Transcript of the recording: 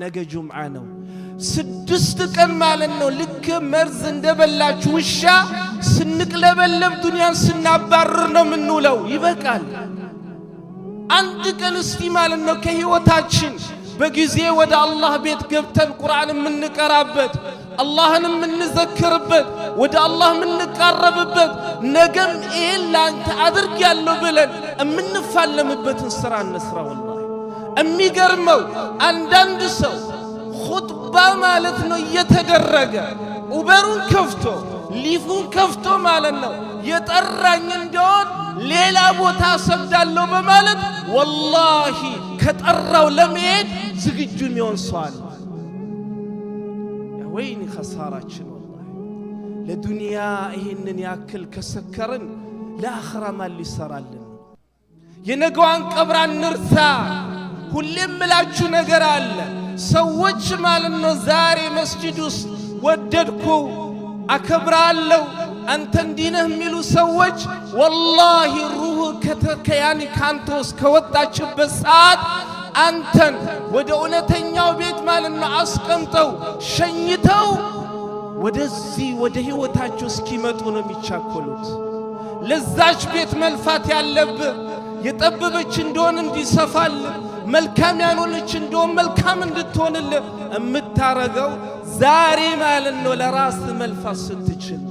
ነገ ጁምዓ ነው 6 ቀን ማለት ነው ልክ መርዝ እንደበላች ውሻ ስንቅለበለብ ዱንያን ስናባርር ነው ምንውለው ይበቃል አንድ ቀን እስቲ ማለት ነው ከህይወታችን በጊዜ ወደ አላህ ቤት ገብተን ቁርአን ምንቀራበት አላህን ምንዘክርበት ወደ አላህ ምንቀርብበት ነገም ኢላንተ አድርግ ያለው ብለን ምንፋለምበትን ስራ እንስራ ወላሂ እሚገርመው አንዳንድ ሰው ኹጥባ ማለት ነው እየተደረገ ኡበሩን ከፍቶ ሊፉን ከፍቶ ማለት ነው የጠራኝ እንደሆን ሌላ ቦታ ሰግዳለሁ በማለት ወላሂ ከጠራው ለመሄድ ዝግጁ የሚሆን ሰው አለ ያ ወይኒ ኸሳራችን ወላሂ ለዱንያ ይሄንን ያክል ከሰከርን ለአኺራ ማን ሊሰራልን የነገዋን ቀብር አንርሳ ሁሌም ምላችሁ ነገር አለ ሰዎች ማለት ነው ዛሬ መስጂድ ውስጥ ወደድኩ አከብራለሁ አንተ እንዲነህ የሚሉ ሰዎች ወላሂ ሩህ ከተከያኒ ካንተስ ከወጣችበት ሰዓት አንተን ወደ እውነተኛው ቤት ማለት ነው አስቀምጠው ሸኝተው ወደዚህ ወደ ህይወታቸው እስኪመጡ ነው የሚቻኮሉት ለዛች ቤት መልፋት ያለብህ የጠበበች እንደሆነ እንዲሰፋል መልካም ያኖለች እንደሆነ መልካም እንድትሆንልህ እምታረገው ዛሬ ማለት ነው ለራስ መልፋት ስትችል